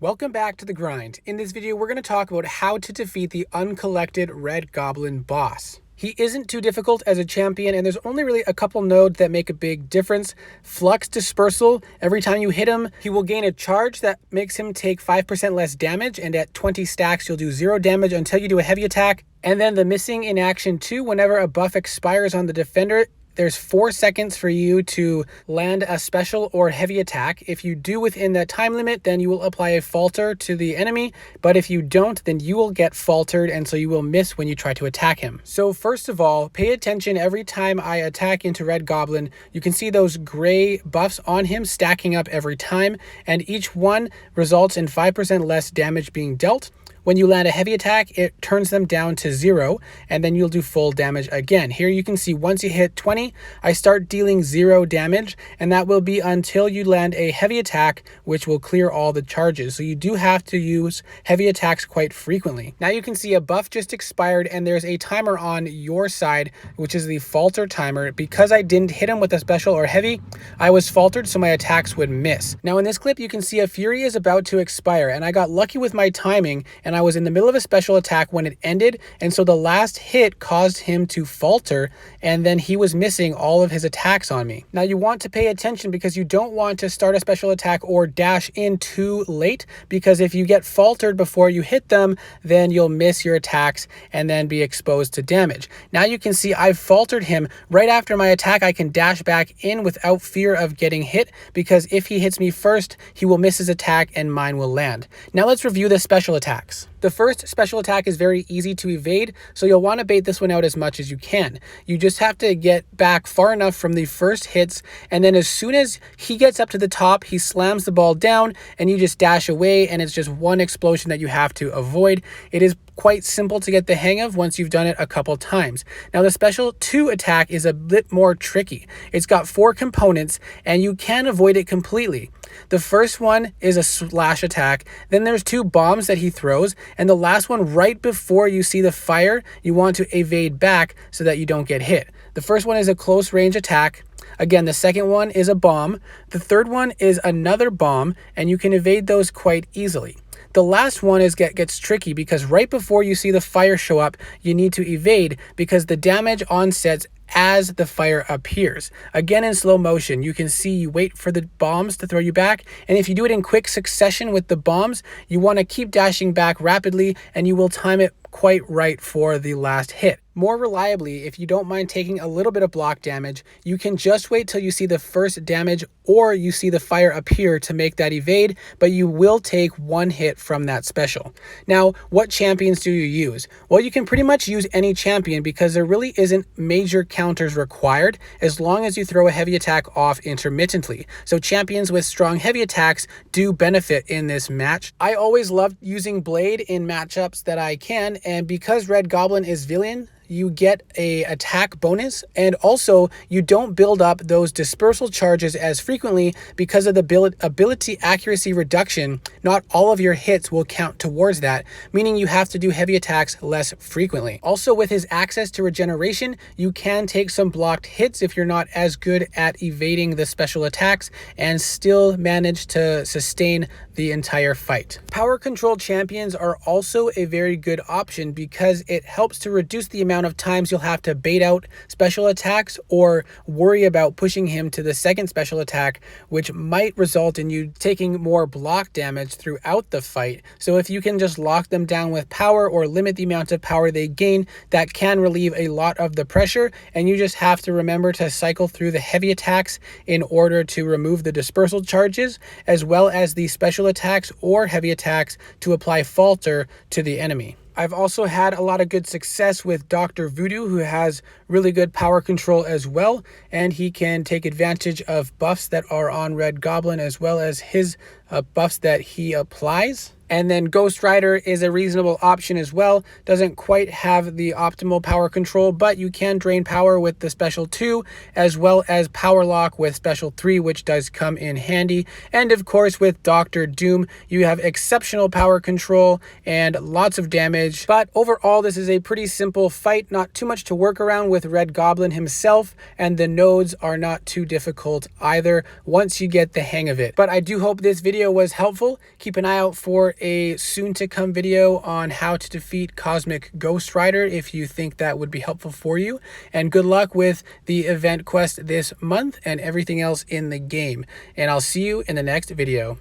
Welcome back to the grind. In this video, we're going to talk about how to defeat the Uncollected Red Goblin boss. He isn't too difficult as a champion, and there's only really a couple nodes that make a big difference. Flux Dispersal, every time you hit him, he will gain a charge that makes him take 5% less damage, and at 20 stacks, you'll do 0 damage until you do a heavy attack. And then the Missing in Action 2, whenever a buff expires on the defender, there's 4 seconds for you to land a special or heavy attack. If you do within that time limit, then you will apply a falter to the enemy. But if you don't, then you will get faltered, and so you will miss when you try to attack him. So first of all, pay attention every time I attack into Red Goblin. You can see those gray buffs on him stacking up every time, and each one results in 5% less damage being dealt. When you land a heavy attack, it turns them down to 0, and then you'll do full damage again. Here you can see once you hit 20, I start dealing 0 damage, and that will be until you land a heavy attack, which will clear all the charges. So you do have to use heavy attacks quite frequently. Now you can see a buff just expired, and there's a timer on your side, which is the falter timer. Because I didn't hit him with a special or heavy, I was faltered, so my attacks would miss. Now in this clip, you can see a Fury is about to expire, and I got lucky with my timing, and I was in the middle of a special attack when it ended, and so the last hit caused him to falter, and then he was missing all of his attacks on me. Now you want to pay attention because you don't want to start a special attack or dash in too late, because if you get faltered before you hit them, then you'll miss your attacks and then be exposed to damage. Now you can see I've faltered him. Right after my attack, I can dash back in without fear of getting hit, because if he hits me first, he will miss his attack and mine will land. Now let's review the special attacks. The first special attack is very easy to evade, so you'll want to bait this one out as much as you can. You just have to get back far enough from the first hits, and then as soon as he gets up to the top, he slams the ball down, and you just dash away, and it's just one explosion that you have to avoid. It is quite simple to get the hang of once you've done it a couple times. Now the special 2 attack is a bit more tricky. It's got 4 components, and you can avoid it completely. The first one is a slash attack, then there's 2 bombs that he throws, and the last one right before you see the fire, you want to evade back so that you don't get hit. The first one is a close range attack. Again, the second one is a bomb. The third one is another bomb, and you can evade those quite easily. The last one gets tricky because right before you see the fire show up, you need to evade because the damage onsets as the fire appears. Again, in slow motion, you can see you wait for the bombs to throw you back, and if you do it in quick succession with the bombs, you want to keep dashing back rapidly, and you will time it quite right for the last hit. More reliably, if you don't mind taking a little bit of block damage, you can just wait till you see the first damage or you see the fire appear to make that evade, but you will take 1 hit from that special. Now, what champions do you use? Well, you can pretty much use any champion because there really isn't major counters required as long as you throw a heavy attack off intermittently. So champions with strong heavy attacks do benefit in this match. I always loved using Blade in matchups that I can, and because Red Goblin is villain, you get a attack bonus, and also you don't build up those dispersal charges as frequently because of the ability accuracy reduction. Not all of your hits will count towards that, meaning you have to do heavy attacks less frequently. Also, with his access to regeneration, you can take some blocked hits if you're not as good at evading the special attacks and still manage to sustain the entire fight. Power control champions are also a very good option because it helps to reduce the amount of times you'll have to bait out special attacks or worry about pushing him to the second special attack, which might result in you taking more block damage throughout the fight. So if you can just lock them down with power or limit the amount of power they gain, that can relieve a lot of the pressure, and you just have to remember to cycle through the heavy attacks in order to remove the dispersal charges, as well as the special attacks or heavy attacks to apply falter to the enemy. I've also had a lot of good success with Dr. Voodoo, who has really good power control as well, and he can take advantage of buffs that are on Red Goblin as well as his buffs that he applies. And then Ghost Rider is a reasonable option as well. Doesn't quite have the optimal power control, but you can drain power with the special 2, as well as power lock with special 3, which does come in handy. And of course, with Doctor Doom, you have exceptional power control and lots of damage. But overall, this is a pretty simple fight, not too much to work around with Red Goblin himself, and the nodes are not too difficult either once you get the hang of it. But I do hope this video was helpful. Keep an eye out for a soon to come video on how to defeat Cosmic Ghost Rider if you think that would be helpful for you. And good luck with the event quest this month and everything else in the game. And I'll see you in the next video.